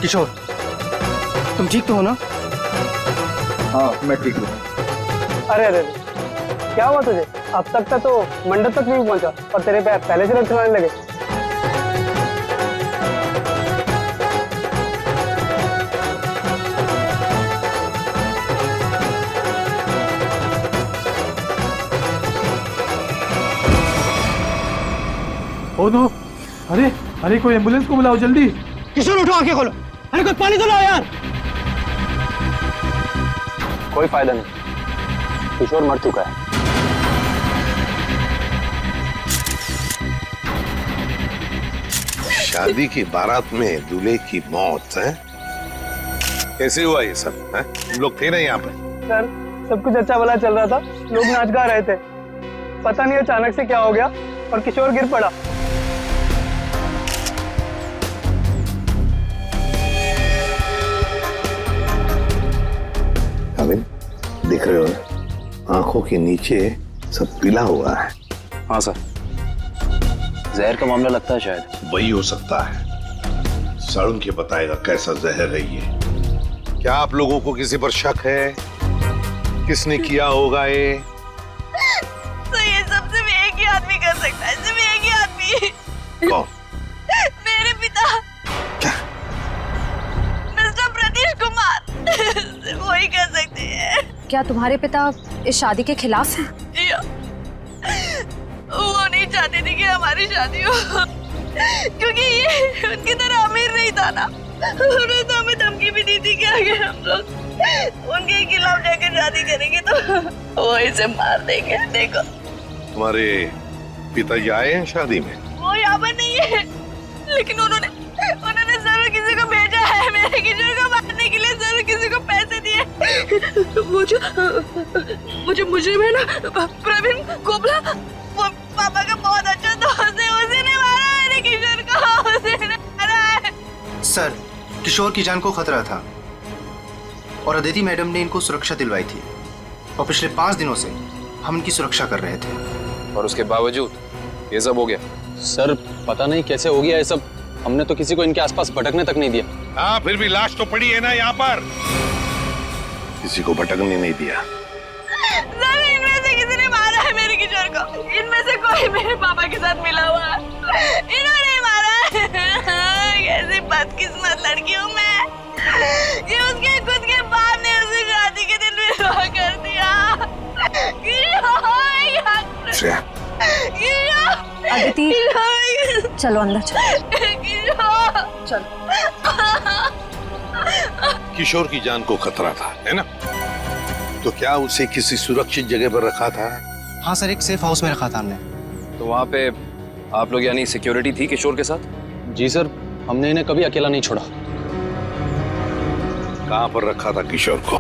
किशोर, तुम ठीक तो हो ना? हाँ मैं ठीक हूँ। अरे अरे अरे, क्या हुआ तुझे? अब तक तो मंडप तक नहीं पहुंचा और तेरे पैर पहले से लटकने लगे। ओ नो, अरे अरे कोई एम्बुलेंस को बुलाओ जल्दी। किशोर उठो, आंखें खोलो। अरे कोई पानी तो लाओ यार। कोई फायदा नहीं, किशोर मर चुका है। शादी की बारात में दूल्हे की मौत है? कैसे हुआ ये सब है? तुम लोग थे ना यहाँ पे? सर, सब कुछ अच्छा भला चल रहा था, लोग नाच गा रहे थे। पता नहीं अचानक से क्या हो गया और किशोर गिर पड़ा। अभी दिख रहे हो ना, आंखों के नीचे सब पीला हुआ है। हाँ सर, जहर का मामला लगता है शायद। वही हो सकता है। सारुण के बताएगा कैसा जहर है ये। क्या आप लोगों को किसी पर शक है? किसने किया होगा ये? तो ये सब सिर्फ एक ही आदमी कर सकता है, सिर्फ एक ही आदमी। कौन? मेरे पिता। क्या? मिस्टर प्रतीश कुमार। सिर्फ वही कर सकते हैं। क्या तुम्हारे पिता इस शादी के खिलाफ हैं? जी हाँ। वो नहीं चाहते थे कि हमारी शादी हो, क्योंकि ये उनकी तरह अमीर नहीं था ना। उन्होंने तो हमें धमकी भी दी थी कि अगर हम लोग उनके खिलाफ जाकर शादी करेंगे तो वो इसे मार देंगे। देखो, तुम्हारे पिताजी आए हैं शादी में? वो यहाँ पर नहीं है, लेकिन उन्होंने जरूर किसी को भेजा है मेरे किशोर को मारने के लिए। जरूर किसी को पैसे दिए। वो जो मुजरिम है ना, प्रवीण कोबला, वो पापा का बहुत अच्छा दोस्त है। उसी ने मारा मेरे किशोर को, उसी ने मारा है। सर, किशोर की जान को खतरा था और अदिति मैडम ने इनको सुरक्षा दिलवाई थी और पिछले 5 दिनों से हम इनकी सुरक्षा कर रहे थे। और उसके बावजूद ये सब हो गया। सर पता नहीं कैसे हो गया ये सब, हमने तो किसी को इनके आसपास भटकने तक नहीं दिया। हाँ, फिर भी लाश तो पड़ी है ना यहाँ पर। किसी को भटकने नहीं दिया। सर, इनमें से किसी ने मारा है मेरे किशोर को। इनमें से कोई मेरे पापा के साथ मिला हुआ है। इन्होंने मारा है। कैसी बदकिस्मत लड़की हूँ मैं। ये उसके खुद के बाप ने उसे शादी के दिन विधवा कर दिया। अदिति, चलो अंदर चलो। किशोर की जान को खतरा था, है ना? तो क्या उसे किसी सुरक्षित जगह पर रखा था? हाँ सर, एक सेफ हाउस में रखा था हमने। तो वहाँ पे आप लोग यानी सिक्योरिटी थी किशोर के साथ? जी सर, हमने इन्हें कभी अकेला नहीं छोड़ा। कहाँ पर रखा था किशोर को?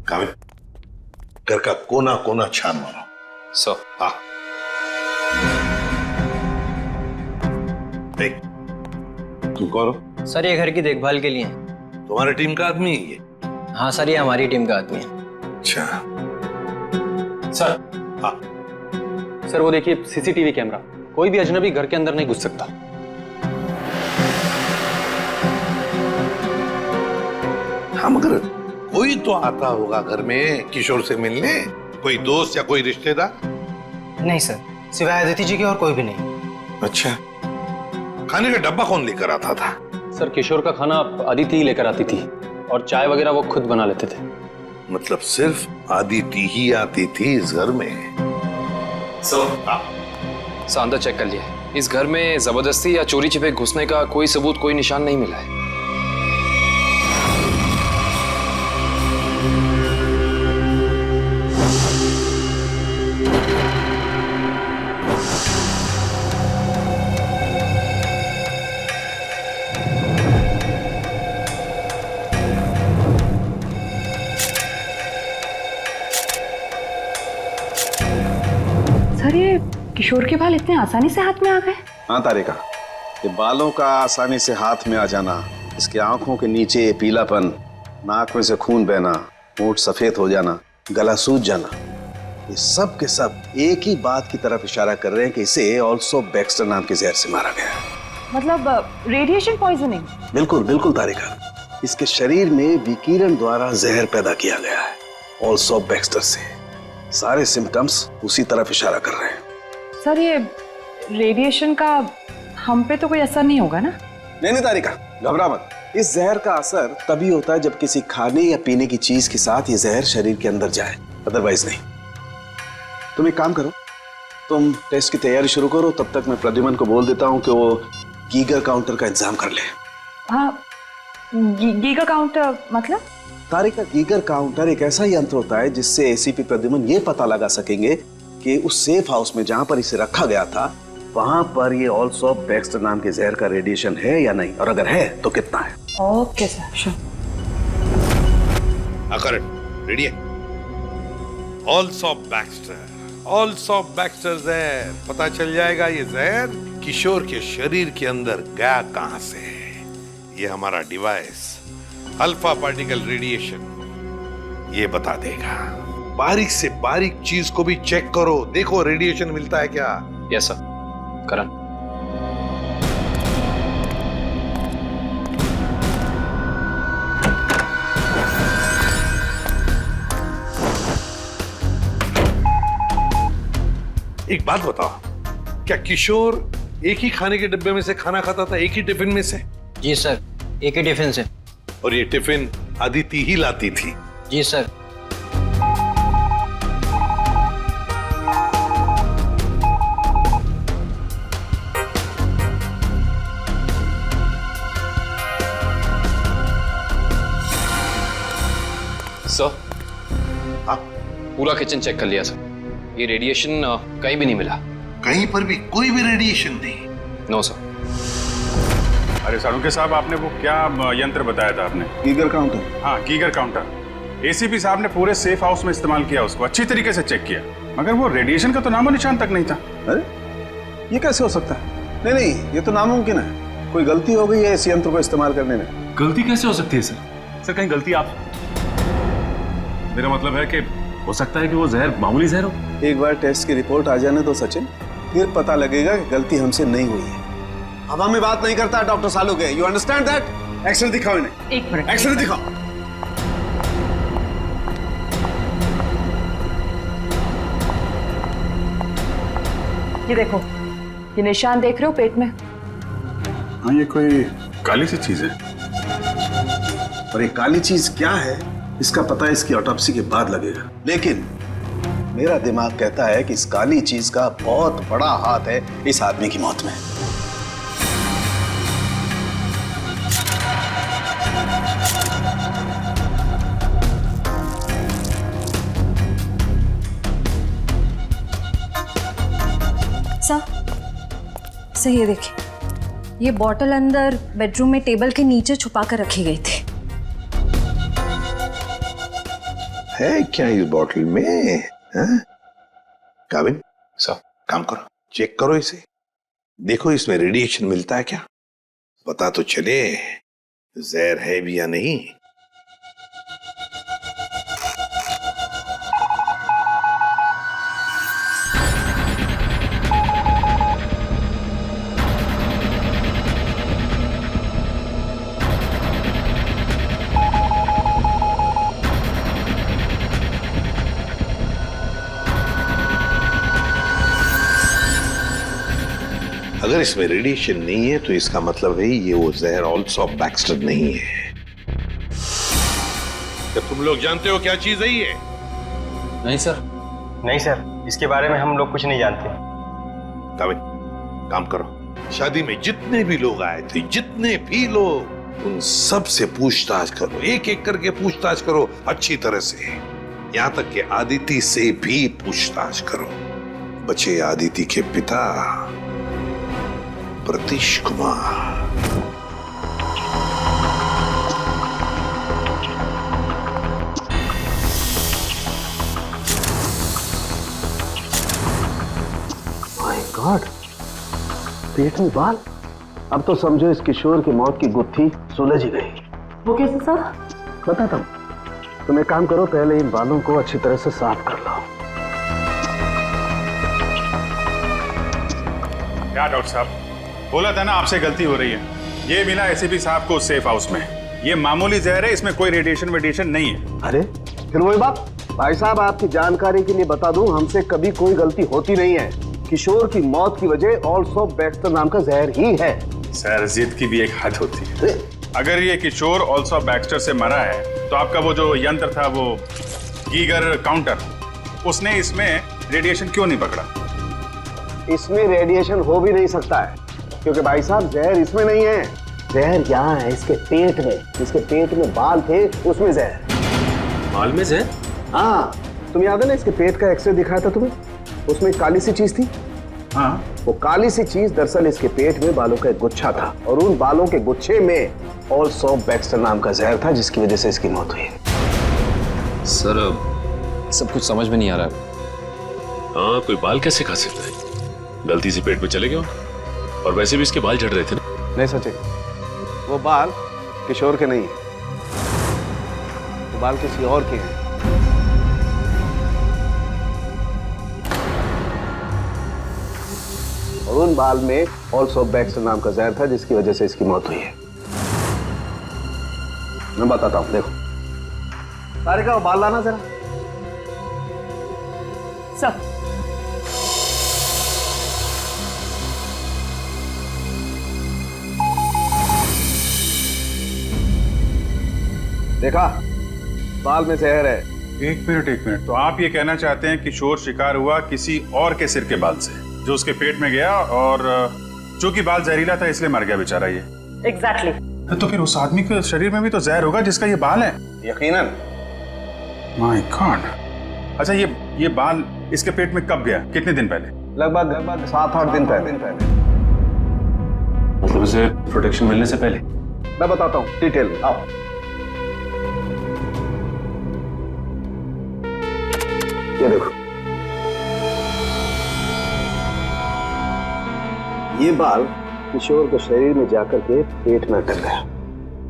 कामिल, घर का कोना कोना छान मारो। सर। हाँ, देख, तुम कौन हो? सर, ये घर की देखभाल के लिए। तुम्हारी टीम का आदमी है ये? हाँ सर, ये हमारी टीम का आदमी है। अच्छा। सर। हाँ। सर वो देखिए सीसीटीवी कैमरा, कोई भी अजनबी घर के अंदर नहीं घुस सकता। हाँ, मगर कोई तो आता होगा घर में किशोर से मिलने, कोई दोस्त या कोई रिश्तेदार? नहीं सर, सिवाय अदिति जी के और कोई भी नहीं। अच्छा, खाने का डब्बा कौन लेकर आता था? सर किशोर का खाना अदिति ही लेकर आती थी और चाय वगैरह वो खुद बना लेते थे। मतलब सिर्फ अदिति ही आती थी इस घर में? सर अंदर चेक कर लिया, इस घर में जबरदस्ती या चोरी छिपे घुसने का कोई सबूत, कोई निशान नहीं मिला है। सर, ये किशोर के बाल इतने आसानी से हाथ में आ गए? हाँ तारिका, ये बालों का आसानी से हाथ में आ जाना, इसके आंखों के नीचे पीलापन, नाक में से खून बहना, होंठ सफेद हो जाना, गला सूज जाना, ये सब के सब एक ही बात की तरफ इशारा कर रहे हैं कि इसे ऑल्सो बैक्स्टर नाम के जहर से मारा गया। मतलब रेडिएशन पॉइजनिंग? बिल्कुल बिल्कुल तारिका, इसके शरीर में विकिरण द्वारा जहर पैदा किया गया है, ऑल्सो बैक्स्टर से। सारे सिम्टम्स उसी तरफ इशारा कर रहे हैं। सर ये रेडिएशन का हम पे तो कोई असर नहीं होगा ना? नहीं तारिका, घबरा मत। इस जहर का असर तभी होता है जब किसी खाने या पीने की चीज के साथ ये जहर शरीर के अंदर जाए, अदरवाइज नहीं। तुम एक काम करो, तुम टेस्ट की तैयारी शुरू करो, तब तक मैं प्रद्युमन को बोल देता हूँ कि वो गीगर काउंटर का इंतजाम कर ले। हाँ, गीगर काउंटर मतलब? तारिका, गीगर काउंटर एक ऐसा यंत्र होता है जिससे एसीपी प्रद्युमन ये पता लगा सकेंगे कि उस सेफ हाउस में जहां पर इसे रखा गया था वहां पर ये ऑल्सो बैक्स्टर नाम के जहर का रेडिएशन है या नहीं, और अगर है तो कितना है। Okay sir, sure. Correct, ready है। ऑल्सो बैक्स्टर जहर, पता चल जाएगा ये जहर किशोर के शरीर के अंदर गया कहां से है। ये हमारा डिवाइस अल्फा पार्टिकल रेडिएशन ये बता देगा। बारीक से बारीक चीज को भी चेक करो, देखो रेडिएशन मिलता है क्या। Yes sir. करण, एक बात बताओ, क्या किशोर एक ही खाने के डिब्बे में से खाना खाता था, एक ही टिफिन में से? जी सर, एक ही टिफिन से। और ये टिफिन अदिति ही लाती थी? जी सर। सर, हाँ? पूरा किचन चेक कर लिया सर, ये रेडिएशन कहीं भी नहीं मिला। कहीं पर भी कोई भी रेडिएशन नहीं? No sir. अरे साळुंखे साहब, आपने वो क्या यंत्र बताया था आपने? Geiger counter. हाँ, गीगर काउंटर। एसीपी साहब ने पूरे सेफ हाउस में इस्तेमाल किया, उसको अच्छी तरीके से चेक किया, मगर वो रेडिएशन का तो नामो निशान तक नहीं था। अरे ये कैसे हो सकता है? नहीं, ये तो नामुमकिन है। कोई गलती हो गई है इस यंत्र को इस्तेमाल करने में। गलती कैसे हो सकती है सर? सर कहीं गलती आप, मेरा मतलब है कि हो सकता है कि वो जहर मामूली जहर हो। एक बार टेस्ट की रिपोर्ट आ जाने दो सचिन, फिर पता लगेगा कि गलती हमसे नहीं हुई है। हवा में बात नहीं करता doctor Salunkhe, you understand that? Action दिखाओ इन्हें। एक मिनट, एक्शन दिखाओ। ये देखो, ये निशान देख रहे हो पेट में? हाँ, ये कोई काली सी चीज है। और ये काली चीज क्या है इसका पता इसकी ऑटोप्सी के बाद लगेगा, लेकिन मेरा दिमाग कहता है कि इस काली चीज का बहुत बड़ा हाथ है इस आदमी की मौत में। सर ये देखिए, ये बॉटल अंदर बेडरूम में टेबल के नीचे छुपा कर रखी गई थी। है क्या इस बॉटल में? काविन, सर, काम करो, चेक करो इसे, देखो इसमें रेडिएशन मिलता है क्या, पता तो चले जहर है भी या नहीं। अगर इसमें रेडिएशन नहीं है तो इसका मतलब है ये वो जहर ऑल्सो बैक्स्टर नहीं है। तो तुम लोग जानते हो क्या चीज है ये? नहीं सर। नहीं सर, इसके बारे में हम लोग कुछ नहीं जानते। काविन, काम करो, शादी में जितने भी लोग आए थे, जितने भी लोग, उन सब से पूछताछ करो, एक एक करके पूछताछ करो अच्छी तरह से, यहां तक कि आदिति से भी पूछताछ करो। बचे आदिति के पिता प्रतीश कुमार। माय गॉड, पेट में बाल। अब तो समझो इस किशोर की मौत की गुत्थी सुलझ ही गई। वो कैसे सर? बताता हूं, तुम एक काम करो, पहले इन बालों को अच्छी तरह से साफ कर लो। क्या डॉक्टर साहब, बोला था ना आपसे गलती हो रही है। ये मिला एसीपी साहब को सेफ हाउस में। ये मामूली जहर है, इसमें कोई रेडिएशन वेडिएशन नहीं है। अरे फिर वही बात। भाई साहब, आपकी जानकारी के लिए बता दूं, हमसे कभी कोई गलती होती नहीं है। किशोर की मौत की वजह ऑल्सो बैक्स्टर नाम का जहर ही है। सर, जिद की भी एक हद होती है। अगर ये किशोर ऑल्सो बैक्स्टर से मरा है तो आपका वो जो यंत्र था, वो गीगर काउंटर, उसने इसमें रेडिएशन क्यों नहीं पकड़ा? इसमें रेडिएशन हो भी नहीं सकता है, क्योंकि भाई साहब जहर इसमें नहीं है। जहर यहाँ है इसके पेट में। इसके पेट में बाल थे, उसमें जहर। बाल में जहर? हाँ, तुम याद है ना, इसके पेट का एक्सरे दिखाया था तुम्हें, उसमें एक काली सी चीज थी। हाँ, वो काली सी चीज दरअसल इसके पेट में बालों का एक गुच्छा था, और उन बालों के गुच्छे में ऑल्सो बैक्स्टर नाम का जहर था, जिसकी वजह से इसकी मौत हुई। सर, सब कुछ समझ में नहीं आ रहा है। हाँ, कोई बाल कैसे खा सकता है? गलती से पेट में चले गए, और वैसे भी इसके बाल झड़ रहे थे ना। नहीं सचे, वो बाल किशोर के नहीं है, वो बाल किसी और के हैं। और उन बाल में ऑल्सो बैक्स्टर नाम का जहर था, जिसकी वजह से इसकी मौत हुई है। मैं बताता हूं, देखो। सारिका, वो बाल लाना जरा। सब देखा, बाल में जहर है। एक मिनट। तो आप ये कहना चाहते हैं किशोर शिकार हुआ किसी और के सिर के बाल से, जो उसके पेट में गया, और चूंकि बाल जहरीला था इसलिए मर गया बेचारा ये। एग्जैक्टली। तो फिर उस आदमी के शरीर में भी तो जहर होगा जिसका ये बाल है। यकीनन। My God. अच्छा, ये बाल इसके पेट में कब गया? कितने दिन पहले? लगभग 7-8 दिन पहले। मतलब उसे प्रोटेक्शन मिलने से पहले? मैं बताता हूँ डिटेल में, आओ। ये देखो, ये बाल किशोर के शरीर में जाकर के पेट में अटक गया,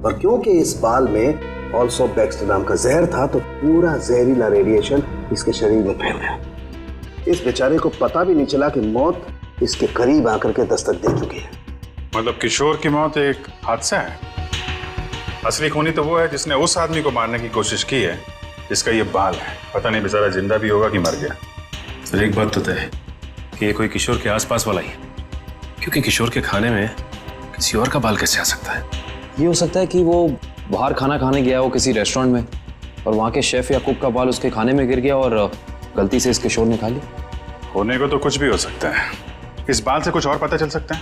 और क्योंकि इस बाल में ऑल्सो बैक्स्टर नाम का जहर था, तो पूरा जहरीला रेडिएशन इसके शरीर में फैल गया। इस बेचारे को पता भी नहीं चला कि मौत इसके करीब आकर के दस्तक दे चुकी है। मतलब किशोर की मौत एक हादसा है। असली खूनी तो वो है जिसने उस आदमी को मारने की कोशिश की है जिसका ये बाल है। पता नहीं बेचारा जिंदा भी होगा कि मर गया। सर, एक बात तो तय है कि ये कोई किशोर के आसपास वाला ही है, क्योंकि किशोर के खाने में किसी और का बाल कैसे आ सकता है? ये हो सकता है कि वो बाहर खाना खाने गया हो किसी रेस्टोरेंट में, और वहाँ के शेफ या कुक का बाल उसके खाने में गिर गया और गलती से इस किशोर ने खा लिया। होने को तो कुछ भी हो सकता है। इस बाल से कुछ और पता चल सकता है?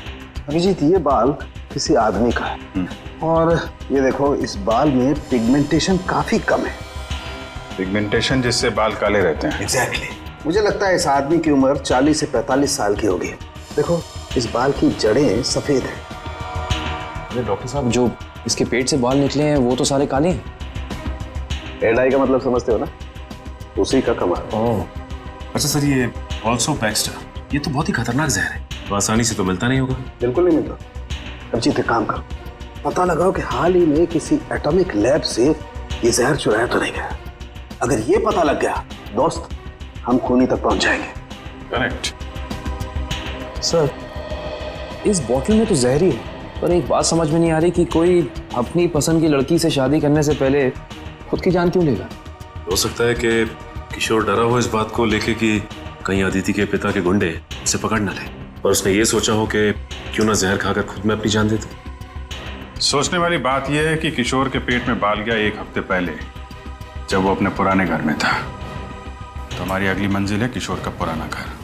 अभिजीत, ये बाल किसी आदमी का है, और ये देखो, इस बाल में पिगमेंटेशन काफी कम है। पिगमेंटेशन जिससे बाल काले रहते हैं। एग्जैक्टली। मुझे लगता है इस आदमी की उम्र 40 से 45 साल की होगी। देखो, इस बाल की जड़ें सफेद हैं। अरे डॉक्टर साहब, जो इसके पेट से बाल निकले हैं वो तो सारे काले हैं। हेयर डाई का मतलब समझते हो ना, उसी का कमाल। ओह, अच्छा सर, ये ऑल्सो बैक्स्टर, ये तो बहुत ही खतरनाक जहर है, तो आसानी से तो मिलता नहीं होगा। बिल्कुल नहीं मिलता। अभिजीत, एक काम करो, पता लगाओ कि हाल ही में किसी एटॉमिक लैब से ये जहर चुराया तो नहीं गया। अगर ये पता लग गया दोस्त, हम खूनी तक पहुंच जाएंगे। करेक्ट। सर, इस बॉटल में तो जहर ही है, पर एक बात समझ में नहीं आ रही कि कोई अपनी पसंद की लड़की से शादी करने से पहले खुद की जान क्यों लेगा? हो सकता है कि किशोर डरा हो इस बात को लेके कि कहीं अदिति के पिता के गुंडे उसे पकड़ न ले, और उसने ये सोचा हो कि क्यों ना जहर खाकर खुद में अपनी जान दे दे। सोचने वाली बात यह है कि किशोर के पेट में बाल गया 1 हफ्ते पहले, जब वो अपने पुराने घर में था। तो हमारी अगली मंजिल है किशोर का पुराना घर।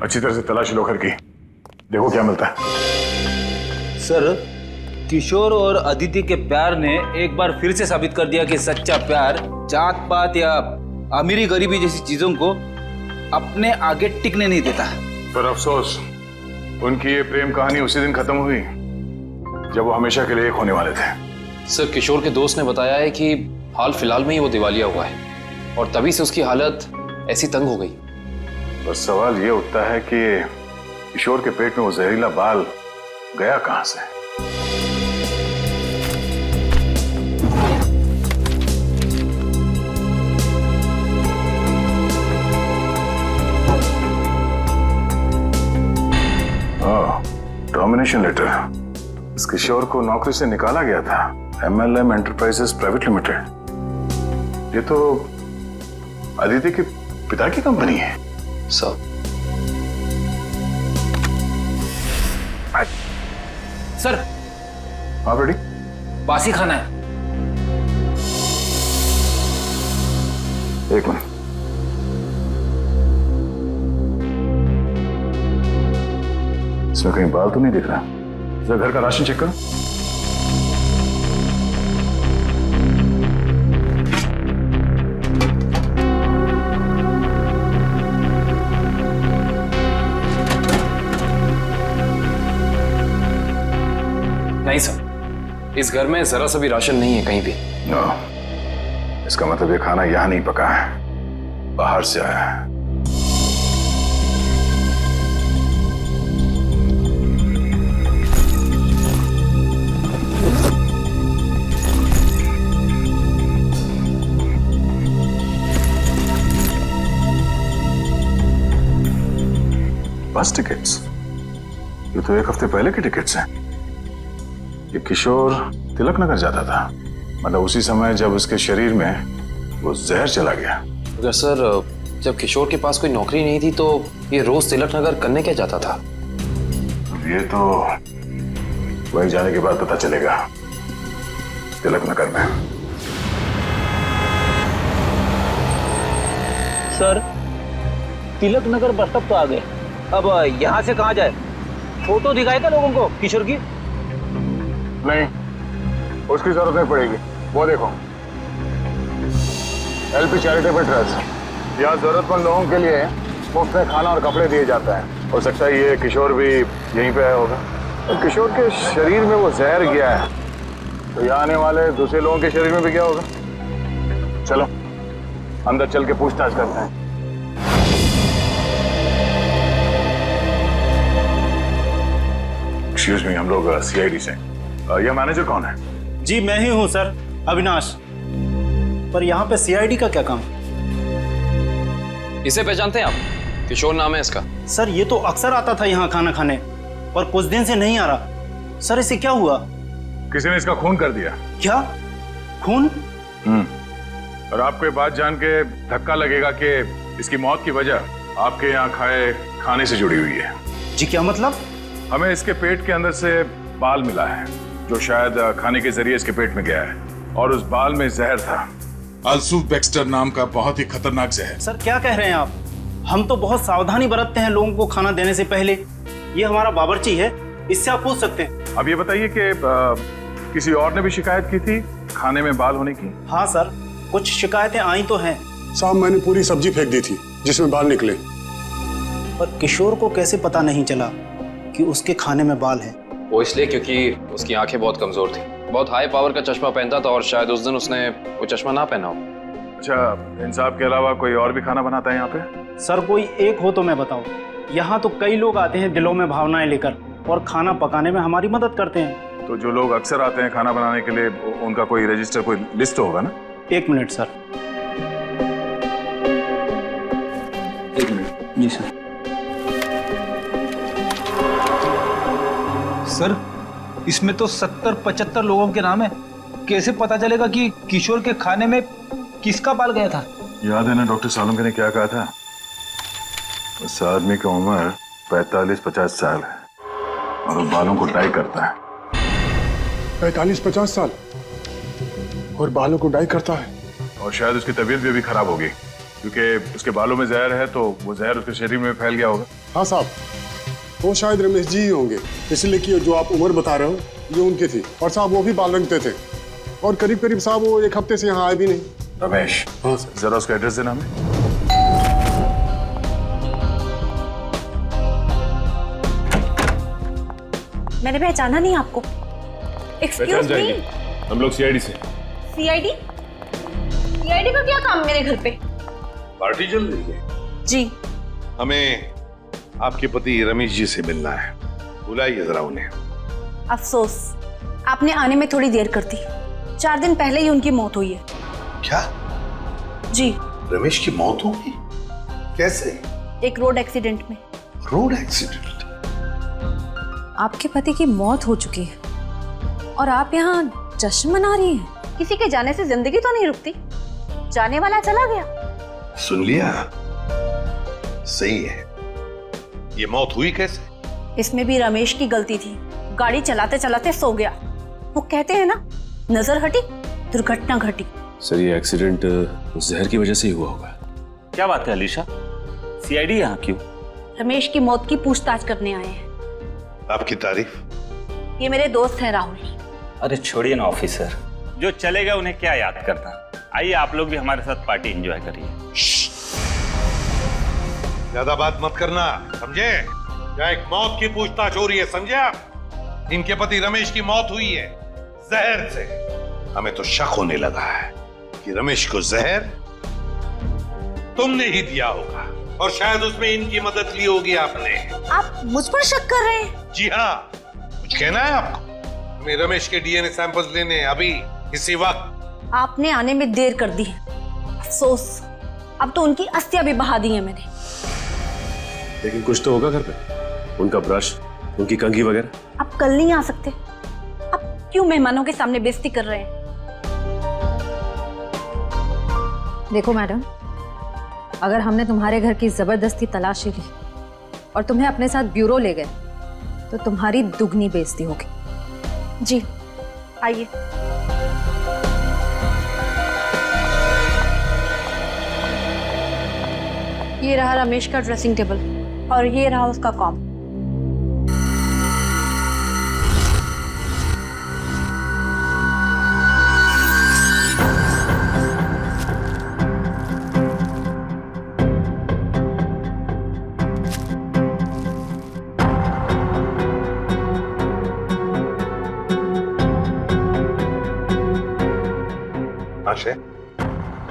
अच्छी तरह से तलाशी लो घर की, देखो क्या मिलता है। सर, किशोर और अदिति के प्यार ने एक बार फिर से साबित कर दिया कि सच्चा प्यार जात पात या अमीरी गरीबी जैसी चीजों को अपने आगे टिकने नहीं देता। पर अफसोस, उनकी ये प्रेम कहानी उसी दिन खत्म हुई जब वो हमेशा के लिए एक होने वाले थे। सर, किशोर के दोस्त ने बताया है कि हाल फिलहाल में ही वो दिवालिया हुआ है, और तभी से उसकी हालत ऐसी तंग हो गई। बस सवाल ये उठता है कि किशोर के पेट में वो जहरीला बाल गया कहां से? Termination letter. इस किशोर को नौकरी से निकाला गया था। MLM enterprises private limited. ये तो अदिति के पिता की कंपनी है। सर सर हाँ बेटी, बासी खाना है। एक मिनट। इसमें कहीं बाल तो नहीं दिख रहा। जरा घर का राशन चेक करो। नहीं सर, इस घर में जरा सा भी राशन नहीं है कहीं भी। नो, इसका मतलब ये खाना यहां नहीं पका है, बाहर से आया है। बस टिकट्स? ये तो एक हफ्ते पहले के टिकट्स हैं। ये किशोर तिलक नगर जाता था, मतलब उसी समय जब उसके शरीर में वो जहर चला गया। अगर सर जब किशोर के पास कोई नौकरी नहीं थी तो ये रोज तिलक नगर करने क्या जाता था? ये तो वहीं जाने के बाद पता चलेगा। तिलक नगर में। Sir, Tilak Nagar bus stop तो आ गए, अब यहाँ से कहाँ जाए? फोटो दिखाए था लोगों को किशोर की? नहीं, उसकी जरूरत नहीं पड़ेगी। वो देखो, LP चैरिटेबल ट्रस्ट, यहाँ जरूरतमंद लोगों के लिए मुफ्त में खाना और कपड़े दिए जाता है। हो सकता है ये किशोर भी यहीं पे आया होगा। और किशोर के शरीर में वो जहर गया है, तो यहाँ आने वाले दूसरे लोगों के शरीर में भी क्या होगा? चलो अंदर चल के पूछताछ करते हैं। एक्सक्यूज मी, हम लोग CID से। यह मैनेजर कौन है? जी मैं ही हूँ सर, अविनाश। पर यहाँ पे CID का क्या काम? इसे पहचानते हैं आप? किशोर नाम है इसका। सर ये तो अक्सर आता था यहाँ खाना खाने, पर कुछ दिन से नहीं आ रहा। सर इसे क्या हुआ? किसी ने इसका खून कर दिया। क्या? खून? और आपको ये बात जान के धक्का लगेगा कि इसकी मौत की वजह आपके यहाँ खाए खाने से जुड़ी हुई है। जी क्या मतलब? हमें इसके पेट के अंदर से बाल मिला है, जो शायद खाने के जरिए इसके पेट में गया है, और उस बाल में जहर था। अल्सूफ बैक्स्टर नाम का बहुत ही खतरनाक जहर। सर क्या कह रहे हैं आप? हम तो बहुत सावधानी बरतते हैं लोगों को खाना देने से पहले। ये हमारा बावर्ची है, इससे आप पूछ सकते हैं। अब ये बताइए कि किसी और ने भी शिकायत की थी खाने में बाल होने की? हाँ सर, कुछ शिकायतें आई तो हैं। साहब मैंने पूरी सब्जी फेंक दी थी जिसमें बाल निकले। पर किशोर को कैसे पता नहीं चला कि उसके खाने में बाल है? वो इसलिए क्योंकि उसकी आंखें बहुत कमजोर थी, बहुत हाई पावर का चश्मा पहनता था और शायद उस दिन उसने वो चश्मा ना पहना हो। अच्छा, इन साहब के अलावा कोई और भी खाना बनाता है यहाँ पे? सर कोई एक हो तो मैं बताऊं। यहाँ तो कई लोग आते हैं दिलों में भावनाएं लेकर और खाना पकाने में हमारी मदद करते हैं। तो जो लोग अक्सर आते हैं खाना बनाने के लिए, उनका कोई रजिस्टर, कोई लिस्ट होगा ना? एक मिनट सर। एक मिनट। जी सर। सर इसमें तो 70-75 लोगों के नाम है, कैसे पता चलेगा कि किशोर के खाने में किसका बाल गया था? याद है ना डॉक्टर सालम ने क्या कहा था? उस आदमी की उम्र 45-50 साल है और वो बालों को डाई करता है। 45-50 साल और बालों को डाई करता है? और शायद उसकी तबीयत भी अभी खराब होगी, क्योंकि उसके बालों में जहर है, तो वो जहर उसके शरीर में फैल गया होगा। हाँ साहब, वो शायद रमेश जी ही होंगे, इसलिए कि जो आप उम्र बता रहे हो ये उनकी थी। और साहब वो भी बाल रंगते थे, और करीब करीब साहब वो एक हफ्ते से यहाँ आए भी नहीं। रमेश? हाँ सर। जरा उसका एड्रेस देना हमें। मैंने पहचाना नहीं आपको। Excuse me. हम लोग CID से। CID? CID का क्या काम मेरे घर पे? पार्टी चल रही है जी। हमें आपके पति रमेश जी से मिलना है, बुलाइए जरा उन्हें। अफसोस, आपने आने में थोड़ी देर कर दी। 4 दिन पहले ही उनकी मौत हुई है। क्या? जी। रमेश की मौत हो गई? कैसे? एक रोड एक्सीडेंट में। Road accident? आपके पति की मौत हो चुकी है और आप यहाँ जश्न मना रही हैं। किसी के जाने से जिंदगी तो नहीं रुकती, जाने वाला चला गया। सुन लिया? सही है। ये मौत हुई कैसे? इसमें भी रमेश की गलती थी, गाड़ी चलाते चलाते सो गया। वो कहते हैं ना, नजर हटी दुर्घटना घटी। सर ये एक्सीडेंट जहर की वजह से ही हुआ होगा। क्या बात है अलीशा, सीआईडी यहाँ क्यों? रमेश की मौत की पूछताछ करने आए हैं। आपकी तारीफ? ये मेरे दोस्त हैं राहुल। अरे छोड़िए ना ऑफिसर, जो चले गए उन्हें क्या याद करना। आइए आप लोग भी हमारे साथ पार्टी एंजॉय करिए। ज्यादा बात मत करना, समझे? यहाँ एक मौत की पूछताछ हो रही है, समझे आप? इनके पति रमेश की मौत हुई है जहर से। हमें तो शक होने लगा है कि रमेश को जहर तुमने ही दिया होगा और शायद उसमें इनकी मदद ली होगी आपने। आप मुझ पर शक कर रहे हैं? जी हाँ, कुछ कहना है आपको? हमें रमेश के डीएनए सैंपल्स लेने अभी इसी वक्त। आपने आने में देर कर दी है, अफसोस। अब तो उनकी अस्थियां भी बहा दी है मैंने। लेकिन कुछ तो होगा घर पे, उनका ब्रश, उनकी कंघी वगैरह। आप कल नहीं आ सकते? आप क्यों मेहमानों के सामने बेइज्जती कर रहे हैं? देखो मैडम, अगर हमने तुम्हारे घर की जबरदस्ती तलाशी ली और तुम्हें अपने साथ ब्यूरो ले गए तो तुम्हारी दुगनी बेइज्जती होगी। जी आइए। ये रहा रमेश का ड्रेसिंग टेबल और ये रहा उसका कॉम।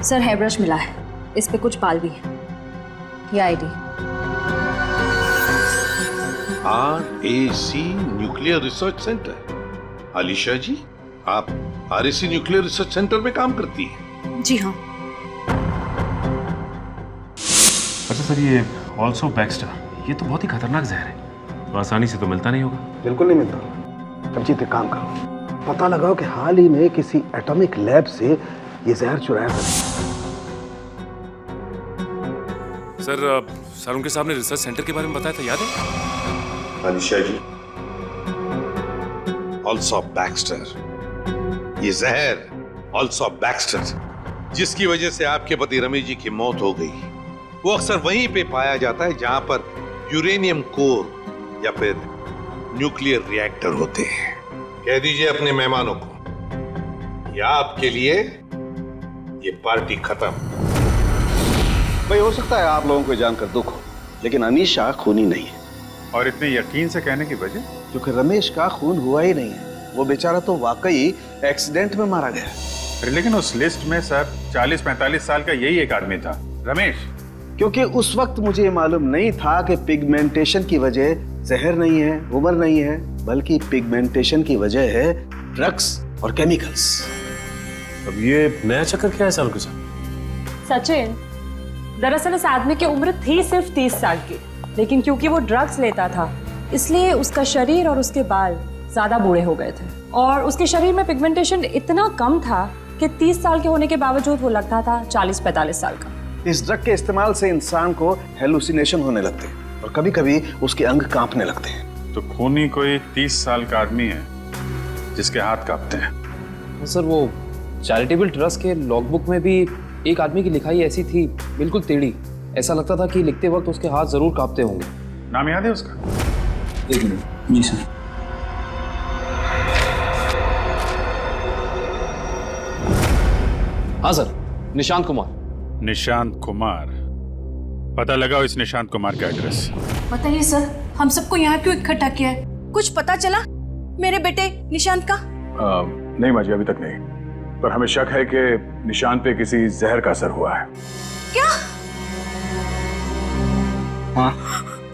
सर हेयर ब्रश मिला है, इस पे कुछ बाल भी है। ये ID. RAC nuclear research centre. Alisha ji, आप RAC न्यूक्लियर रिसर्च सेंटर में काम करती हैं? जी हाँ। अच्छा सर, ये ऑल्सो बैक्स्टर, ये तो बहुत ही खतरनाक जहर है, तो आसानी से तो मिलता नहीं होगा। बिल्कुल नहीं मिलता। कमजीत एक काम करो, पता लगाओ कि हाल ही में किसी एटॉमिक लैब से ये जहर चुराया था। सर उनके सामने रिसर्च सेंटर के बारे में बताया था, याद है? अलीशा जी, ऑल्सो बैक्स्टर, ये जहर ऑल्सो बैक्स्टर जिसकी वजह से आपके पति रमेश जी की मौत हो गई, वो अक्सर वहीं पे पाया जाता है जहां पर यूरेनियम कोर या फिर न्यूक्लियर रिएक्टर होते हैं। कह दीजिए अपने मेहमानों को, या आपके लिए ये पार्टी खत्म। भाई हो सकता है आप लोगों को जानकर दुख हो, लेकिन अनीशा खूनी नहीं है। और इतने यकीन से कहने की वजह? क्योंकि रमेश का खून हुआ ही नहीं है, वो बेचारा तो वाकई एक्सीडेंट में मारा गया। लेकिन उस लिस्ट में सर 40-45 साल का यही एक आदमी था, रमेश। क्योंकि उस वक्त मुझे ये मालूम नहीं था कि पिगमेंटेशन की वजह जहर नहीं है, उम्र नहीं है, बल्कि पिगमेंटेशन की वजह है ड्रग्स और केमिकल्स। अब ये नया चक्कर क्या है साल के साथ? सचिन, दरअसल इस आदमी की उम्र थी सिर्फ 30 साल की, लेकिन क्योंकि वो ड्रग्स लेता था इसलिए उसका शरीर और उसके बाल ज्यादा बूढ़े हो गए थे और उसके शरीर में पिगमेंटेशन इतना कम था कि 30 साल के होने के बावजूद वो लगता था 40-45 साल का। इस ड्रग के इस्तेमाल से इंसान को हेलुसिनेशन होने लगते हैं और कभी कभी उसके अंग कांपने लगते हैं। तो खूनी कोई 30 साल का आदमी है जिसके हाथ कांपते हैं। सर वो चैरिटेबल ट्रस्ट के लॉगबुक में भी एक आदमी की लिखाई ऐसी थी, बिल्कुल टेढ़ी। ऐसा लगता था कि लिखते वक्त उसके हाथ जरूर कांपते होंगे। नाम याद है उसका? एक मिनट। जी सर। हाँ सर, निशांत कुमार। निशांत कुमार, पता लगाओ इस निशांत कुमार का एड्रेस। बताइए सर, हम सबको यहाँ क्यों इकट्ठा किया है? कुछ पता चला मेरे बेटे निशांत का? नहीं माजी, अभी तक नहीं, पर हमें शक है कि निशांत पे किसी जहर का असर हुआ है। क्या?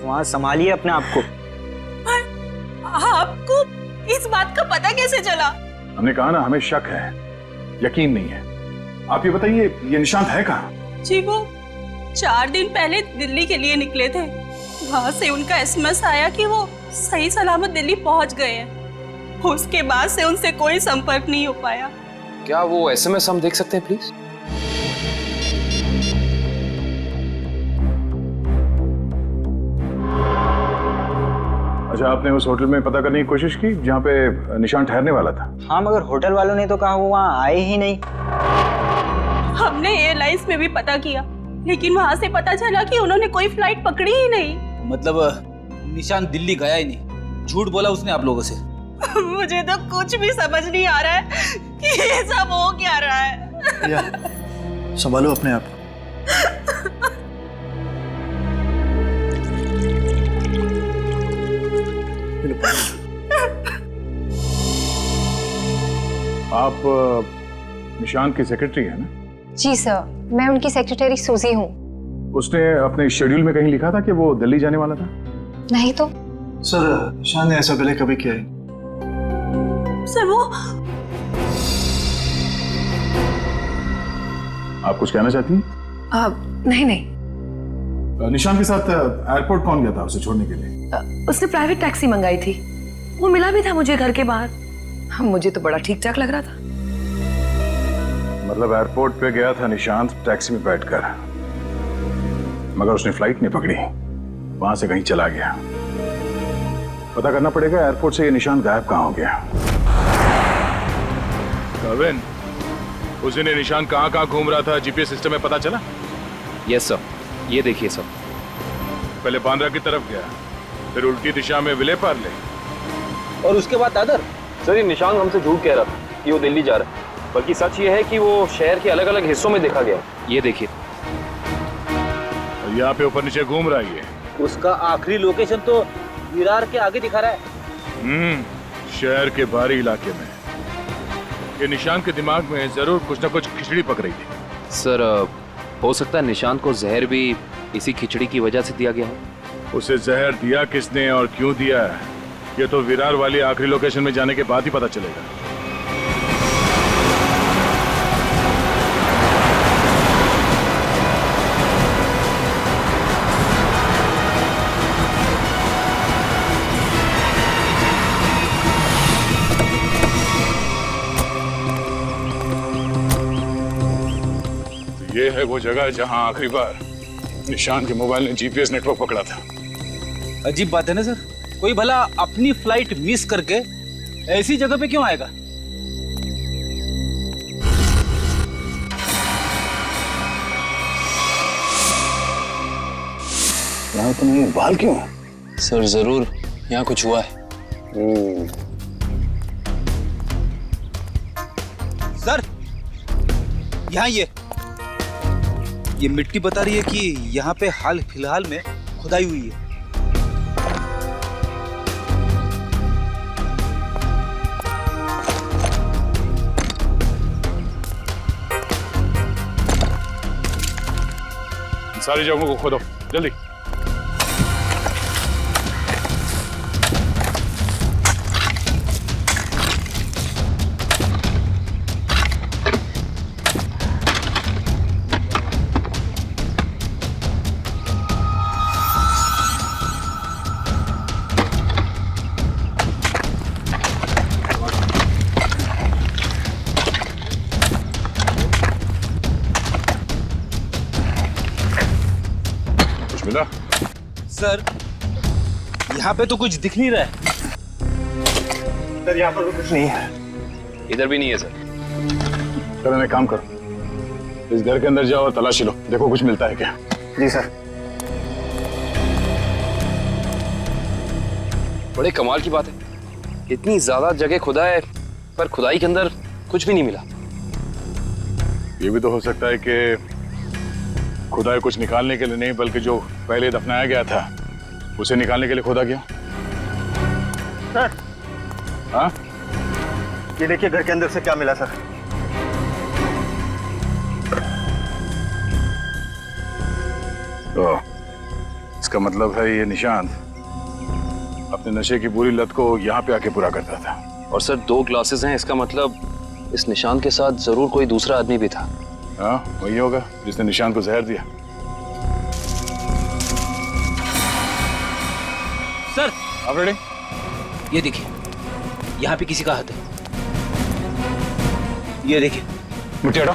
वहाँ संभालिए अपने आप को। आपको इस बात का पता कैसे चला? हमने कहा ना, हमें शक है, यकीन नहीं है। आप ये बताइए, ये निशांत है कहाँ? जी वो 4 दिन पहले दिल्ली के लिए निकले थे। वहाँ से उनका एसएमएस आया कि वो सही सलामत दिल्ली पहुंच गए हैं। उसके बाद से उनसे कोई संपर्क नहीं हो पाया। क्या वो एसएमएस हम देख सकते हैं प्लीज? अच्छा, आपने उस होटल में पता करने की कोशिश की जहाँ पे निशान ठहरने वाला था? हाँ, मगर होटल वालों ने तो कहा वो वहाँ आए ही नहीं। हमने एयरलाइंस में भी पता किया, लेकिन वहां से पता चला कि उन्होंने कोई फ्लाइट पकड़ी ही नहीं। मतलब निशान दिल्ली गया ही नहीं, झूठ बोला उसने आप लोगों से? मुझे तो कुछ भी समझ नहीं आ रहा है कि ये सब हो क्या रहा है। या, संभालो अपने आप। आप निशान की सेक्रेटरी है ना? जी सर, मैं उनकी सेक्रेटरी सूजी हूँ। उसने अपने शेड्यूल में कहीं लिखा था कि वो दिल्ली जाने वाला था? नहीं तो। सर, निशान ने ऐसा पहले कभी किया है? सर वो आप कुछ कहना चाहती हैं? नहीं नहीं। निशान के साथ एयरपोर्ट कौन गया था उसे छोड़ने के लिए? उसने प्राइवेट टैक्सी मंगाई थी, वो मिला भी था मुझे घर के बाहर। मुझे तो बड़ा ठीक ठाक लग रहा था। मतलब एयरपोर्ट पे गया था निशांत टैक्सी में बैठकर, मगर उसने फ्लाइट नहीं पकड़ी, वहां से कहीं चला गया। पता करना पड़ेगा एयरपोर्ट से ये निशांत गायब कहाँ हो गया। कविन, उस दिन ये निशान कहाँ घूम रहा था जीपीएस सिस्टम में पता चला? यस सर, ये देखिए सर। पहले बांद्रा की तरफ गया, फिर उल्टी दिशा में विले पार्ले, और उसके बाद दादर। सर, ये निशान हमसे झूठ कह रहा था कि वो दिल्ली जा रहा है, बल्कि सच ये है कि वो शहर के अलग अलग हिस्सों में देखा गया। ये देखिए, यहाँ पे ऊपर नीचे घूम रहा है ये। उसका आखिरी लोकेशन तो विरार के आगे दिखा रहा है। शहर के बाहरी इलाके में। ये निशान के दिमाग में जरूर कुछ ना कुछ खिचड़ी पक रही थी। सर, हो सकता है निशान को जहर भी इसी खिचड़ी की वजह से दिया गया हो। उसे जहर दिया किसने और क्यों दिया है, ये तो विरार वाली आखिरी लोकेशन में जाने के बाद ही पता चलेगा। ये है वो जगह जहां आखिरी बार निशान के मोबाइल ने जीपीएस नेटवर्क पकड़ा था। अजीब बात है ना सर, कोई भला अपनी फ्लाइट मिस करके ऐसी जगह पे क्यों आएगा? यहाँ तो नहीं, बाल क्यों? सर, जरूर यहाँ कुछ हुआ है। सर, यहाँ ये मिट्टी बता रही है कि यहाँ पे हाल फिलहाल में खुदाई हुई है। सारी जगहों को खोदो जल्दी। मिला? सर, यहाँ पे तो कुछ दिख नहीं रहा है। सर, यहाँ पर कुछ नहीं है। इधर भी नहीं है सर। चलो, एक काम करो, इस घर के अंदर जाओ और तलाशी लो, देखो कुछ मिलता है क्या। जी सर। बड़े कमाल की बात है, इतनी ज्यादा जगह खुदा है पर खुदाई के अंदर कुछ भी नहीं मिला। ये भी तो हो सकता है कि खुदाई कुछ निकालने के लिए नहीं, बल्कि जो पहले दफनाया गया था उसे निकालने के लिए खोदा गया। सर, हाँ, ये देखिए घर के अंदर से क्या मिला सर। तो इसका मतलब है ये निशांत अपने नशे की बुरी लत को यहाँ पे आके पूरा करता था। और सर, 2 ग्लासेस हैं, इसका मतलब इस निशान के साथ जरूर कोई दूसरा आदमी भी था। हाँ, वही होगा जिसने निशान को जहर दिया। सर, आप रेडी? ये देखिए, यहाँ पे किसी का हाथ है। ये देखिए, मुट्ठी हटाओ।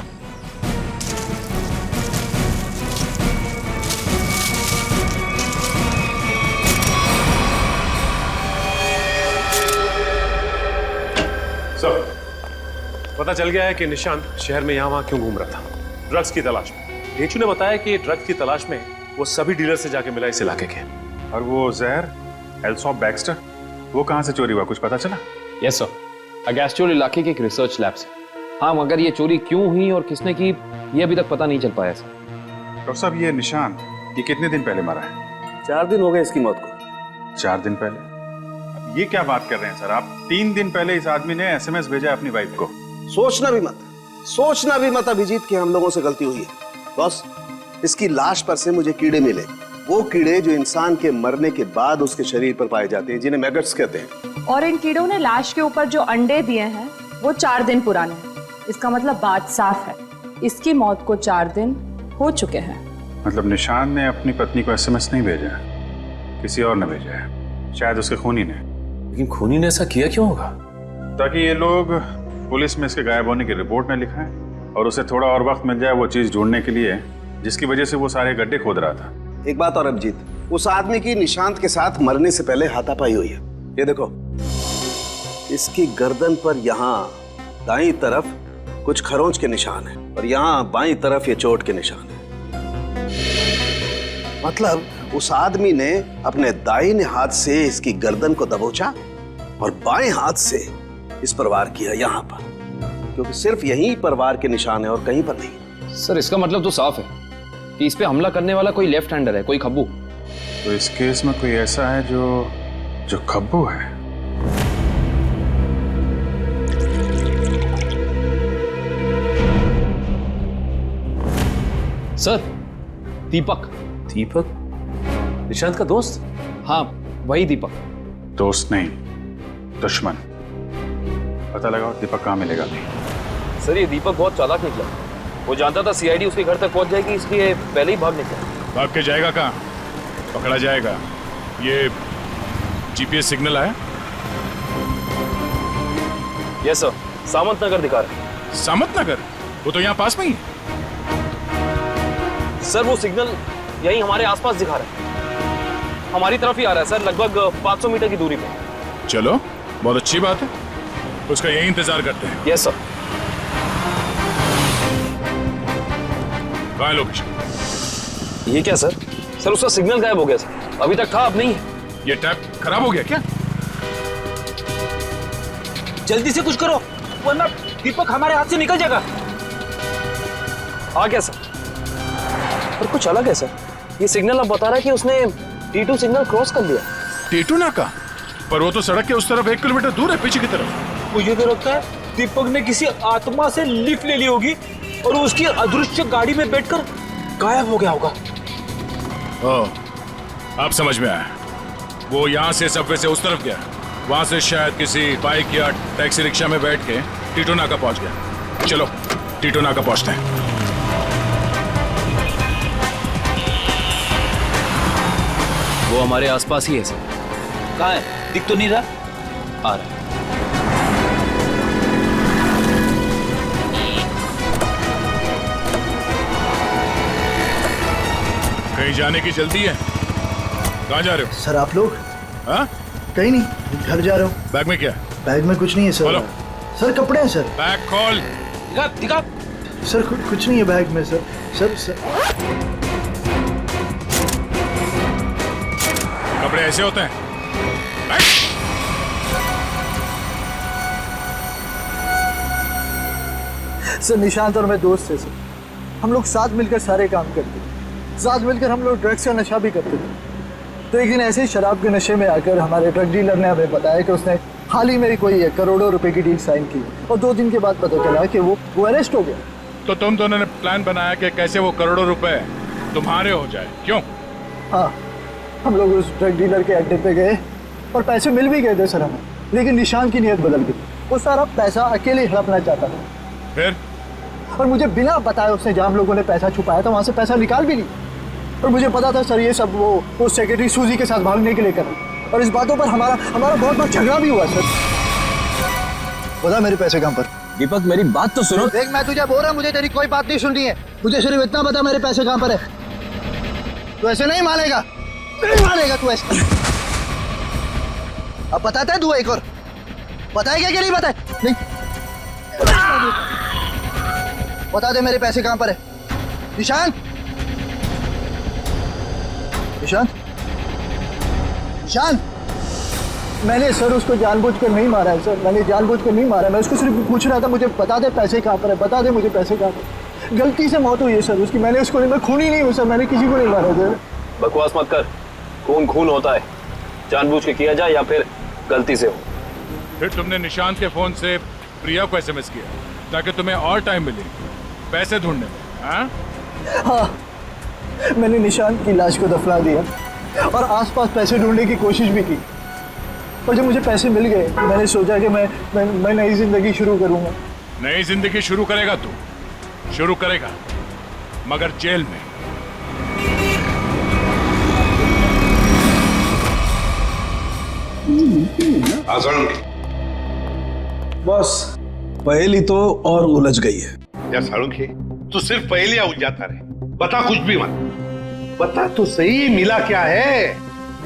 सर, पता चल गया है कि निशांत शहर में यहाँ वहाँ क्यों घूम रहा था, ड्रग्स की तलाश में। रेचू ने बताया कि ड्रग्स की तलाश में वो सभी डीलर से जाके मिला इस इलाके के। और वो जहर एल्सॉप बैक्स्टर, वो कहाँ से चोरी हुआ, कुछ पता चला? यस सर, अगेस्ट्योल इलाके के एक रिसर्च लैब से। हाँ, मगर ये चोरी क्यों हुई और किसने की, ये अभी तक पता नहीं चल पाया सर। डॉक्टर साहब, ये निशान ये कितने दिन पहले मरा है? 4 दिन हो गए इसकी मौत को। 4 दिन पहले? अब ये क्या बात कर रहे हैं सर आप? 3 दिन पहले इस आदमी ने SMS भेजा अपनी वाइफ को। सोचना भी मत अभिजीत कि हम लोगों से गलती हुई है। बॉस, इसकी लाश पर से मुझे कीड़े मिले, वो कीड़े जो इंसान के मरने के बाद उसके शरीर पर पाए जाते हैं, जिन्हें मैगट्स कहते हैं। और इन कीड़ों ने लाश के ऊपर जो अंडे दिए हैं वो 4 दिन पुराने हैं। इसका मतलब बात साफ है, इसकी मौत को 4 दिन हो चुके हैं। मतलब निशान ने अपनी पत्नी को SMS नहीं भेजा, किसी और ने भेजा है, शायद उसके खूनी ने। लेकिन खूनी ने ऐसा किया क्यों होगा? ताकि ये लोग पुलिस में इसके गायब होने की रिपोर्ट न लिखाएं और उसे थोड़ा और वक्त मिल जाए वो चीज ढूंढने के लिए जिसकी वजह से वो सारे गड्ढे खोद रहा था। एक बात और अभिजीत, उस आदमी की निशांत के साथ मरने से पहले हाथापाई हुई है। ये देखो, इसकी गर्दन पर यहाँ दाईं तरफ कुछ खरोंच के निशान है और यहाँ बाईं तरफ ये चोट के निशान है। मतलब उस आदमी ने अपने दाहिने हाथ से इसकी गर्दन को दबोचा और बाएं हाथ से इस पर वार किया यहाँ पर, क्योंकि सिर्फ यहीं पर वार के निशान है और कहीं पर नहीं। सर, इसका मतलब तो साफ है कि इस पे हमला करने वाला कोई लेफ्ट हैंडर है, कोई खब्बू। तो इस केस में कोई ऐसा है जो खब्बू है। सर, दीपक निशांत का दोस्त? हाँ, वही दीपक। दोस्त नहीं, दुश्मन। पता लगाओ दीपक कहाँ मिलेगा। सर, ये दीपक बहुत चालाक निकला। वो जानता था CID उसके घर तक पहुंच जाएगी, इसलिए पहले ही भाग निकला। भाग के जाएगा कहाँ? पकड़ा जाएगा। ये GPS सिग्नल आया? यस सर, सामंत नगर दिखा रहा है। सामंत नगर? वो तो यहाँ पास में ही। सर, वो सिग्नल यही हमारे आसपास दिखा रहा है, हमारी तरफ ही आ रहा है सर, लगभग 500 मीटर की दूरी पे। चलो, बहुत अच्छी बात है, उसका यही इंतजार करते हैं। Yes sir. कहाँ है लोकेशन? ये क्या सर? सर, उसका सिग्नल गायब हो गया सर, अभी तक था, अब नहीं है। ये टैप खराब हो गया क्या? जल्दी से कुछ करो वरना दीपक हमारे हाथ से निकल जाएगा। आ गया सर, पर कुछ अलग है सर। ये सिग्नल अब बता रहा है कि उसने T2 सिग्नल क्रॉस कर लिया। T2 नाका? पर वो तो सड़क के उस तरफ 1 किलोमीटर दूर है, पीछे की तरफ। मुझे तो लगता है दीपक ने किसी आत्मा से लिफ्ट ले ली होगी और उसकी अदृश्य गाड़ी में बैठकर गायब हो गया होगा। ओह, अब समझ में आया। वो यहाँ से सबवे से उस तरफ गया, वहां से शायद किसी बाइक या टैक्सी रिक्शा में बैठ के T2 नाका पहुंच गया। चलो T2 नाका पहुंचते हैं। वो हमारे आसपास ही है सर। कहाँ है? दिख तो नहीं रहा। आ रहा है। कहीं जाने की जल्दी है? कहाँ जा रहे हो? सर, आप लोग? हाँ? कहीं नहीं, घर जा रहा हूँ। बैग में क्या? बैग में कुछ नहीं है सर। खोलो। सर, कपड़े हैं सर। बैग खोल। दिखा। सर, कुछ नहीं है बैग में सर। सर कपड़े ऐसे होते हैं? सर, निशांत और मैं दोस्त थे सर। हम लोग साथ मिलकर सारे काम करते थे, साथ मिलकर हम लोग ड्रग्स का नशा भी करते थे। तो एक दिन ऐसे ही शराब के नशे में आकर हमारे ड्रग डीलर ने हमें बताया कि उसने हाल ही में कोई करोड़ों रुपए की डील साइन की और 2 दिन के बाद पता चला कि वो अरेस्ट हो गया। तो तुम दोनों ने प्लान बनाया कि कैसे वो करोड़ों रुपए तुम्हारे हो जाए, क्यों? हाँ, हम लोग उस ड्रग डीलर के अड्डे पे गए और पैसे मिल भी गए थे सर हमें, लेकिन निशांत की नीयत बदल गई। वो सारा पैसा अकेले हड़पना चाहता था। फिर? और मुझे बिना बताए उसने जहाँ हम लोगों ने पैसा छुपाया था वहाँ से पैसा निकाल भी लिया। और मुझे पता था सर ये सब वो सेक्रेटरी सूजी के साथ भागने के लिए कर रहा। और इस बातों पर हमारा बहुत बार झगड़ा भी हुआ सर। बता मेरे पैसे कहाँ पर? दीपक मेरी बात तो सुनो। देख मैं तुझे बोल रहा हूँ, मुझे तेरी कोई बात नहीं सुननी है, मुझे सिर्फ इतना बता मेरे पैसे कहाँ पर है। तू ऐसे नहीं मानेगा, नहीं मानेगा तू ऐसे। अब बताता है तू एक और, बताएगा कि नहीं बताए? नहीं बता दे मेरे पैसे कहाँ पर है। निशांत, निशांत, निशांत। मैंने सर उसको जानबूझकर नहीं मारा है सर, मैंने जानबूझकर नहीं मारा है। मैं उसको सिर्फ पूछ रहा था मुझे बता दे पैसे कहाँ पर है, बता दे मुझे पैसे कहाँ पर। गलती से मौत हुई है सर उसकी, मैंने उसको नहीं, मैं खूनी नहीं हूँ सर, मैंने किसी को नहीं मारा सर। बकवास मत कर, खून खून होता है, जानबूझ के किया जाए या फिर गलती से हो। फिर तुमने निशांत के फोन से प्रिया को एसएमएस किया ताकि तुम्हें और टाइम मिले पैसे ढूंढने में? हाँ, मैंने निशांत की लाश को दफना दिया और आसपास पैसे ढूंढने की कोशिश भी की, और जब मुझे पैसे मिल गए मैंने सोचा कि मैं नई जिंदगी शुरू करूंगा। नई जिंदगी शुरू करेगा तू, शुरू करेगा मगर जेल में। बस पहेली तो और उलझ गई है। यार साळुंखे, तू सिर्फ पहेलियां उलझाता रहे, बता कुछ भी मत, बता तो सही मिला क्या है।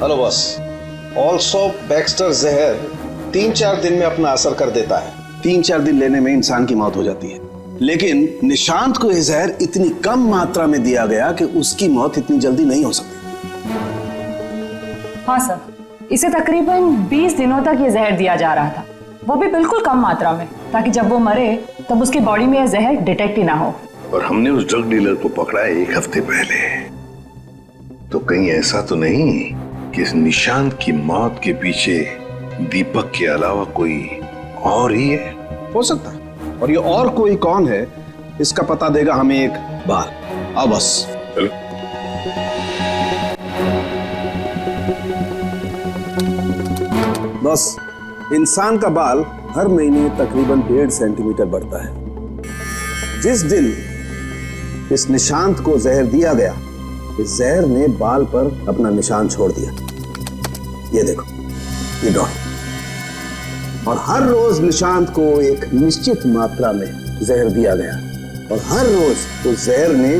हेलो बॉस, ऑल्सो बैक्स्टर जहर 3-4 दिन में अपना असर कर देता है। 3-4 दिन लेने में इंसान की मौत हो जाती है, लेकिन निशांत को यह जहर इतनी कम मात्रा में दिया गया कि उसकी मौत इतनी जल्दी नहीं हो सकती। हाँ सर, इसे तकरीबन 20 दिनों तक ये जहर दिया जा रहा था, वो भी बिल्कुल कम मात्रा में, ताकि जब वो मरे तब उसकी बॉडी में यह जहर डिटेक्ट ही ना हो। और हमने उस ड्रग डीलर को पकड़ा है 1 हफ्ते पहले, तो कहीं ऐसा तो नहीं कि इस निशांत की मौत के पीछे दीपक के अलावा कोई और ही है? हो सकता है, और ये और कोई कौन है इसका पता देगा हमें एक बार। आओ बस। चलो। बस इंसान का बाल हर महीने तकरीबन 1.5 सेंटीमीटर बढ़ता है। जिस दिन इस निशांत को जहर दिया गया, इस जहर ने बाल पर अपना निशान छोड़ दिया। ये देखो, ये डॉट। और हर रोज निशांत को एक निश्चित मात्रा में जहर दिया गया, और हर रोज उस जहर ने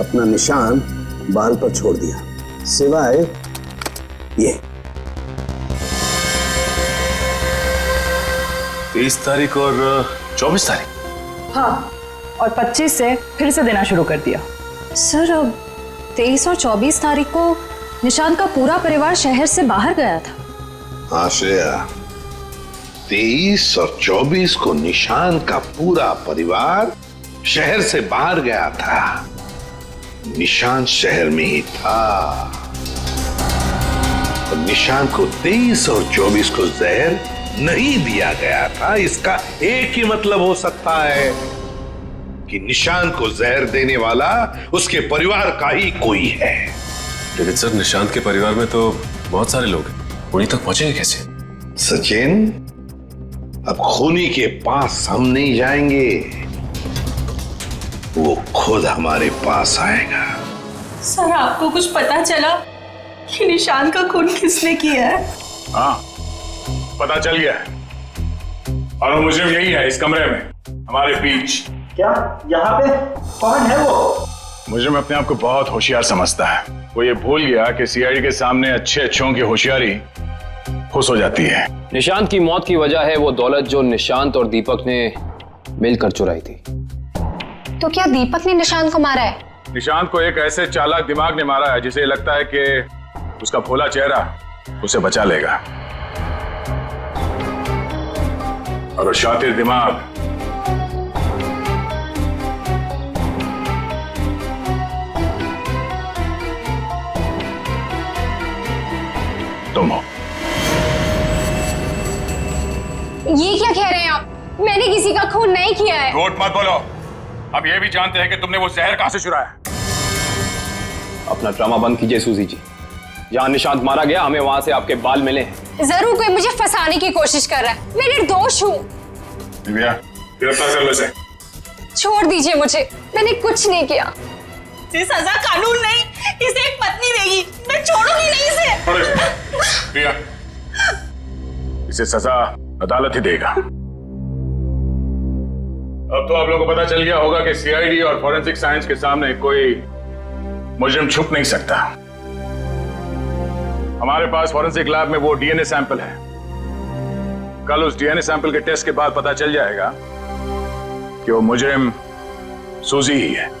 अपना निशान बाल पर छोड़ दिया, सिवाय ये 23 तारीख और 24 तारीख। हाँ, और 25 से फिर से देना शुरू कर दिया। सर, अब 23 और 24 तारीख को निशांत का पूरा परिवार शहर से बाहर गया था। हाँ श्रेया, 23 और 24 को निशांत का पूरा परिवार शहर से बाहर गया था। निशांत शहर में ही था, और निशांत को 23 और 24 को जहर नहीं दिया गया था। इसका एक ही मतलब हो सकता है कि निशांत को जहर देने वाला उसके परिवार का ही कोई है। लेकिन सर, निशांत के परिवार में तो बहुत सारे लोग हैं, उन्हीं तक पहुंचेंगे कैसे? सचिन, अब खूनी के पास हम नहीं जाएंगे, वो खुद हमारे पास आएगा। सर, आपको कुछ पता चला कि निशांत का खून किसने किया है? हाँ, पता चल गया है, और मुझे यही है इस कमरे में हमारे बीच। क्या यहाँ पे कौन है वो? मुझे में अपने आप को बहुत होशियार समझता है। वो ये भूल गया कि सीआईडी के सामने अच्छे अच्छों की होशियारी खुश हो जाती है। निशांत की मौत की वजह है वो दौलत जो निशांत और दीपक ने मिलकर चुराई थी। तो क्या दीपक ने निशांत को मारा है? निशांत को एक ऐसे चालाक दिमाग ने मारा है जिसे लगता है कि उसका भोला चेहरा उसे बचा लेगा, और वो शातिर दिमाग तुम हो। ये क्या कह रहे हैं आप? मैंने किसी का खून नहीं किया है। झूठ मत बोलो। अब ये भी जानते हैं कि तुमने वो जहर कहां से चुराया। अपना ड्रामा बंद कीजिए सूजी जी। जहां निशांत मारा गया, हमें वहां से आपके बाल मिले हैं। जरूर कोई मुझे फंसाने की कोशिश कर रहा है। मैं निर्दोष हूँ। दिव्या, गिरफ्तार कर लो इसे। छोड़ दीजिए मुझे, मैंने कुछ नहीं किया। इसे सजा कानून नहीं, इसे एक पत्नी देगी। मैं छोड़ूंगी नहीं इसे। दिव्या, इसे सजा अदालत ही देगा। अब तो आप लोगों को पता चल गया होगा कि सीआईडी और फॉरेंसिक साइंस के सामने कोई मुजरिम छुप नहीं सकता। हमारे पास फॉरेंसिक लैब में वो डीएनए सैंपल है। कल उस डीएनए सैंपल के टेस्ट के बाद पता चल जाएगा कि वो मुजरिम सूजी ही है।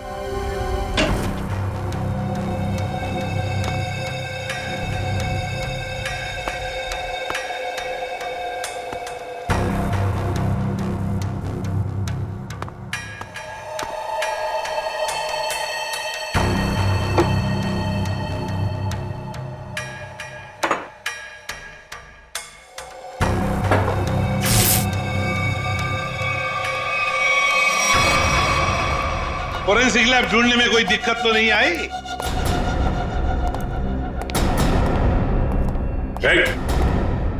फोरेंसिक लैब ढूंढने में कोई दिक्कत तो नहीं आई?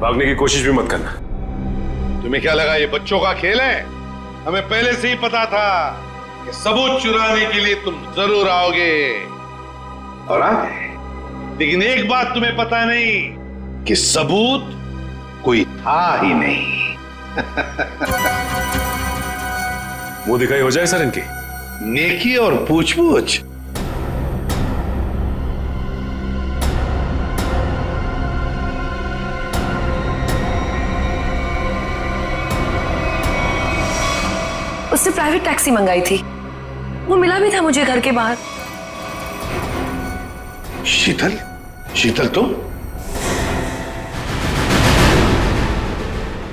भागने की कोशिश भी मत करना। तुम्हें क्या लगा ये बच्चों का खेल है? हमें पहले से ही पता था कि सबूत चुराने के लिए तुम जरूर आओगे और आ गए। लेकिन एक बात तुम्हें पता नहीं कि सबूत कोई था ही नहीं। मुंह दिखाई हो जाए सर इनकी। नेकी और पूछ-पूछ। उससे प्राइवेट टैक्सी मंगाई थी, वो मिला भी था मुझे घर के बाहर। शीतल? शीतल तुम?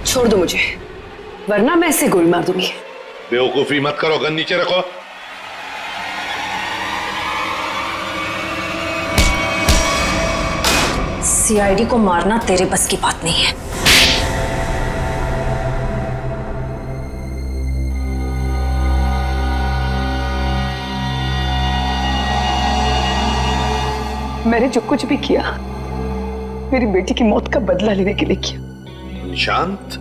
छोड़ दो मुझे, वरना मैं इसे गोली मार दूंगी। बेवकूफी मत करो, गन नीचे रखो। सीआईडी को मारना तेरे बस की बात नहीं है। मैंने जो कुछ भी किया मेरी बेटी की मौत का बदला लेने के लिए किया। निशांत?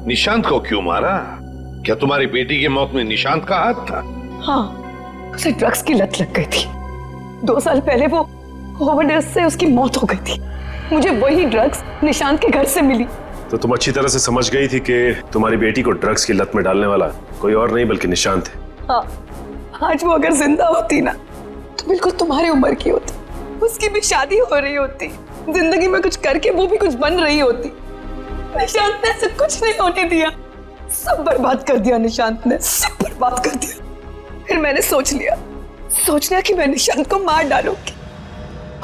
निशांत को क्यों मारा? क्या तुम्हारी बेटी की मौत में निशांत का हाथ था? हाँ, उसे ड्रग्स की लत लग गई थी। 2 साल पहले वो ओवरडोज से उसकी मौत हो गई थी। मुझे वही ड्रग्स निशांत के घर से मिली। तो तुम अच्छी तरह से समझ गई थी कि तुम्हारी बेटी को ड्रग्स की लत में डालने वाला कोई और नहीं बल्कि निशांत है। हाँ, आज वो अगर जिंदा होती ना तो बिल्कुल तुम्हारी उम्र की होती, उसकी भी शादी हो रही होती, जिंदगी में कुछ करके वो भी कुछ बन रही होती। निशांत ने ऐसा कुछ नहीं होने दिया, सब बर्बाद कर दिया निशांत ने, सब बर्बाद कर दिया। फिर मैंने सोच लिया कि मैं निशांत को मार डालूंगी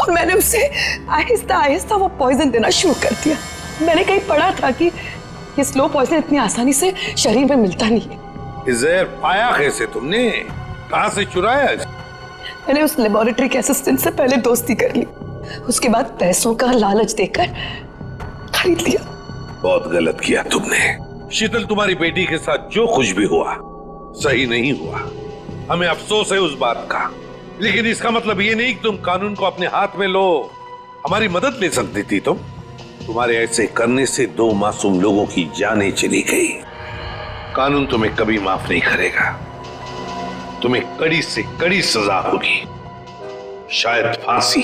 और मैंने उसे आहिस्ता आहिस्ता वो पॉइजन देना शुरू कर दिया। मैंने कहीं पढ़ा था कि ये स्लो पॉइजन इतनी आसानी से शरीर में मिलता नहीं है। जहर पाया कैसे तुमने? कहां से चुराया? मैंने उस लेबोरेटरी के असिस्टेंट से पहले दोस्ती कर ली, उसके बाद पैसों का लालच देकर खरीद लिया। बहुत गलत किया तुमने। शीतल, तुम्हारी बेटी के साथ जो कुछ भी हुआ सही नहीं हुआ। हमें अफसोस है उस बात का, लेकिन इसका मतलब ये नहीं कि तुम कानून को अपने हाथ में लो। हमारी मदद ले सकती थी तुम। तुम्हारे ऐसे करने से 2 मासूम लोगों की जानें चली गई। कानून तुम्हें कभी माफ नहीं करेगा। तुम्हें कड़ी से कड़ी सजा होगी, शायद फांसी।